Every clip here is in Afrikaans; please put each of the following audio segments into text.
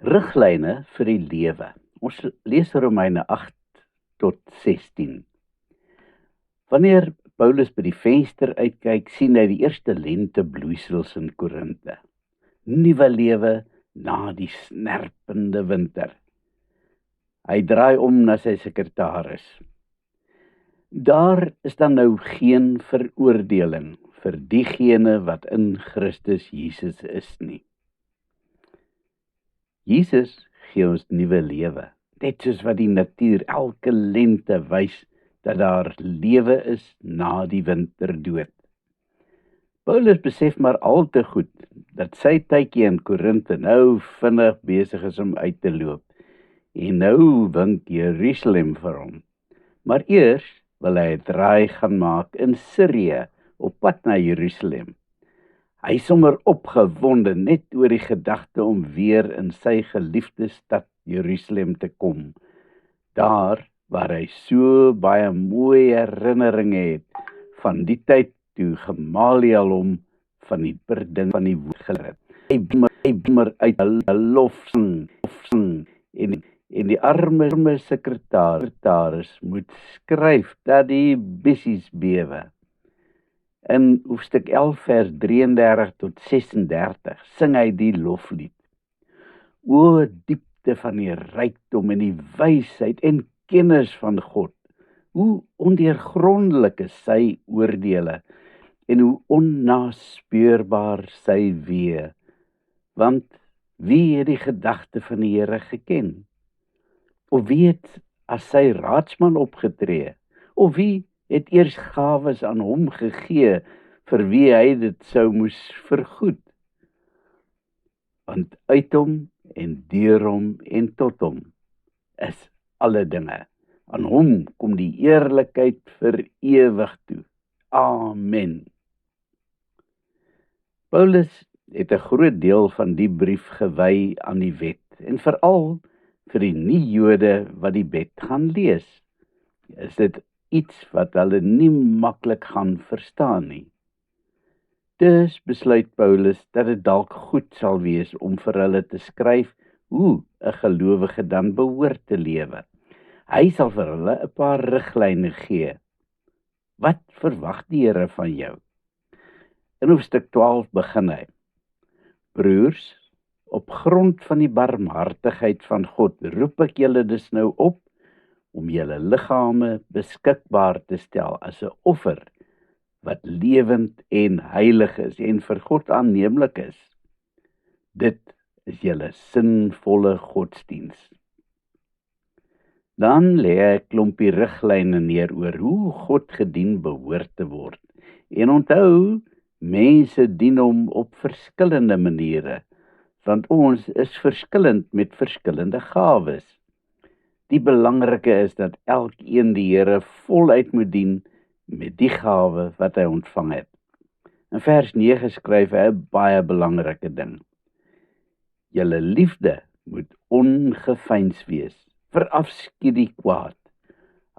Riglyne vir die lewe. Ons lees Romeine 8 tot 16. Wanneer Paulus by die venster uitkyk, sien hy die eerste lentebloeisels in Korinthe. Nuwe lewe na die snerpende winter. Hy draai om na sy sekretaris. Daar is dan nou geen veroordeling vir diegene wat in Christus Jesus is nie. Jesus gee ons nuwe lewe, net soos wat die natuur elke lente wys dat daar lewe is na die winterdood. Paulus besef maar al te goed dat sy tydjie in Korinthe nou vinnig besig is om uit te loop, en nou wink Jerusalem vir hom. Maar eers wil hy 'n draai gaan maak in Sirië, op pad na Jerusalem. Hy is sommer opgewonde net oor die gedagte om weer in sy geliefde stad Jerusalem te kom. Daar waar hy so baie mooi herinneringe het van die tyd toe Gamaliel hom van die berding van die woord geleer het. Hy bimmer uit 'n lofsing en die arme sekretaris moet skryf dat die bissies bewe. In hoofstuk 11 vers 33 tot 36 sing hy die loflied. O diepte van die rykdom en die wysheid en kennis van God, hoe ondeurgrondelik is sy oordeele en hoe onnaspeurbaar sy weë. Want wie het die gedagte van die Here geken? Of wie het as sy raadsman opgetree? Of wie het eers gawes aan hom gegee vir wie hy dit sou moes vergoed? Want uit hom en deur hom en tot hom is alle dinge. Aan hom kom die eerlikheid vir ewig toe. Amen. Paulus het 'n groot deel van die brief gewy aan die wet en veral vir die nie-Jode wat die wet gaan lees. Is dit iets wat hulle nie maklik gaan verstaan nie. Dus besluit Paulus dat dit dalk goed sal wees om vir hulle te skryf hoe 'n gelowige dan behoort te lewe. Hy sal vir hulle 'n paar riglyne gee. Wat verwag die Here van jou? In hoofstuk 12 begin hy. Broers, op grond van die barmhartigheid van God roep ek julle dus nou op om julle liggame beskikbaar te stel as 'n offer wat lewend en heilig is en vir God aanneemlik is. Dit is julle sinvolle godsdiens. Dan lê hy 'n klompie riglyne neer oor hoe God gedien behoort te word. En onthou, mense dien hom op verskillende maniere, want ons is verskillend met verskillende gawes. Die belangrike is dat elkeen die Here voluit moet dien met die gawe wat hy ontvang het. In vers 9 skryf hy 'n baie belangrike ding. Julle liefde moet ongeveins wees. Verafskiet die kwaad.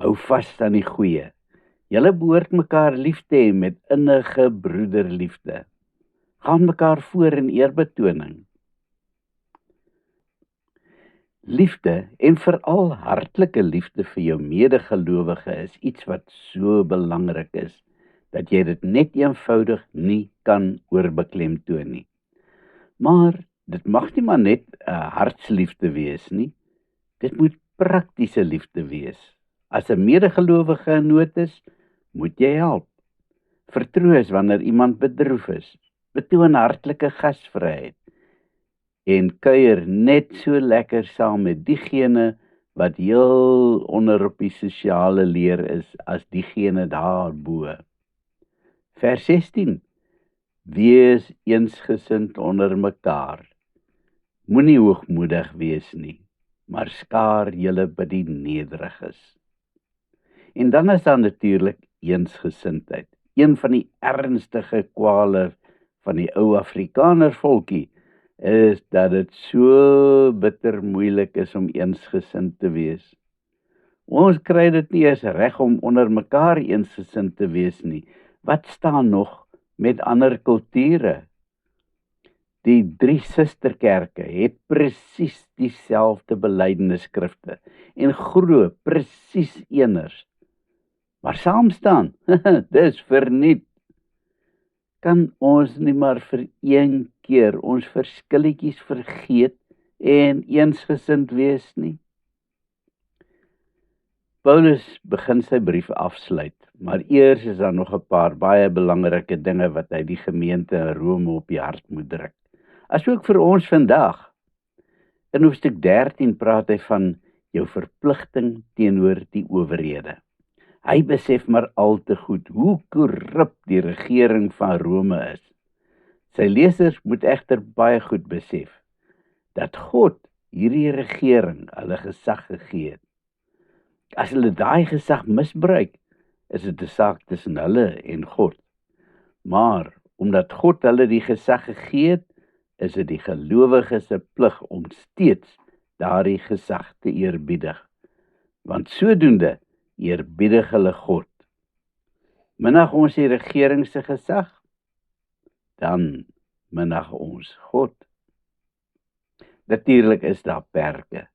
Hou vas aan die goeie. Julle behoort mekaar lief te hê met innige broederliefde. Gaan mekaar voor in eerbetoning. Liefde en veral hartlike liefde vir jou medegelowige is iets wat so belangrik is, dat jy dit net eenvoudig nie kan oorbeklemtoon nie. Maar dit mag nie maar net 'n hartsliefde wees nie. Dit moet praktiese liefde wees. As 'n medegelowige in nood is, moet jy help. Vertroos wanneer iemand bedroef is. Betoon hartlike gasvryheid. En kuier net so lekker saam met diegene wat heel onder op die sosiale leer is as diegene daarbo. Vers 16. Wees eensgesind onder mekaar. Moenie hoogmoedig wees nie, maar skaar julle by die nederiges. En dan is daar natuurlik eensgesindheid. Een van die ernstige kwale van die ou Afrikaner volkie is dat dit so bitter moeilik is om eensgesind te wees. Ons kry dit nie eens reg om onder mekaar eensgesind te wees nie. Wat staan nog met ander kulture? Die 3 susterkerke het presies dieselfde belydenisskrifte en glo presies eners. Maar saam staan, dis verniet. Kan ons nie maar vir een keer ons verskilletjies vergeet en eensgesind wees nie? Paulus begin sy brief afsluit, maar eers is daar nog 'n paar baie belangrike dinge wat hy die gemeente in Rome op die hart moet druk. Asook vir ons vandag. In hoofstuk 13 praat hy van jou verpligting teenoor die owerhede. Hy besef maar al te goed hoe korrup die regering van Rome is. Sy lesers moet egter baie goed besef dat God hierdie regering hulle gesag gegee het. As hulle daai gesag misbruik, is dit 'n saak tussen hulle en God. Maar omdat God hulle die gesag gegee het, is dit die gelowiges se plig om steeds daardie gesag te eerbiedig. Want sodoende eerbiedig hulle God. Minag ons die regering se gesag, dan minag ons God. Natuurlik is daar perke,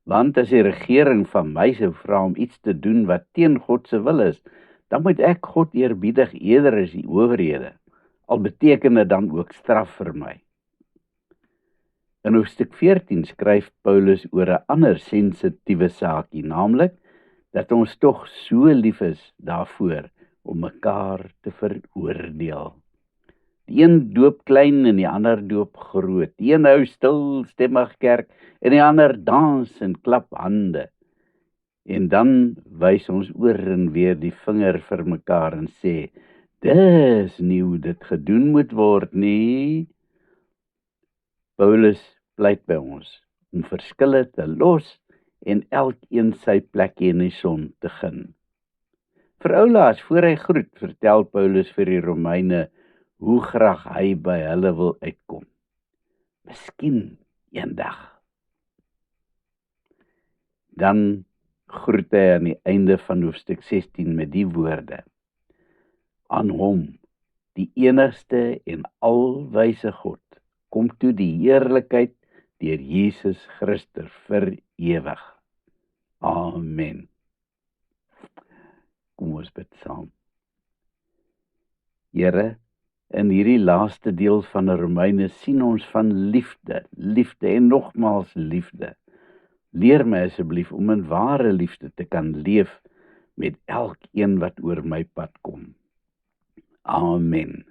want as die regering van my sou vra om iets te doen wat teen God se wil is, dan moet ek God eerbiedig eerder as die owerhede, al beteken dit dan ook straf vir my. In hoofstuk 14 skryf Paulus oor 'n ander sensitiewe saakie, naamlik dat ons tog so lief is daarvoor om mekaar te veroordeel. Die een doop klein en die ander doop groot. Die een hou stilstemmig kerk en die ander dans en klap hande. En dan wys ons oor en weer die vinger vir mekaar en sê, dis nie hoe dit gedoen moet word nie. Paulus pleit by ons om verskille te los en elkeen sy plekkie in die son te gun. Vir Oulaas, voor hy groet, vertel Paulus vir die Romeine hoe graag hy by hulle wil uitkom. Miskien eendag. Dan groet hy aan die einde van hoofstuk 16 met die woorde: aan hom, die enigste en alwyse God, kom toe die heerlikheid deur Jesus Christus vir ewig. Amen. Kom ons bid saam. Here, in hierdie laaste deel van Romeine sien ons van liefde, liefde en nogmaals liefde. Leer my asseblief om in ware liefde te kan leef met elkeen wat oor my pad kom. Amen.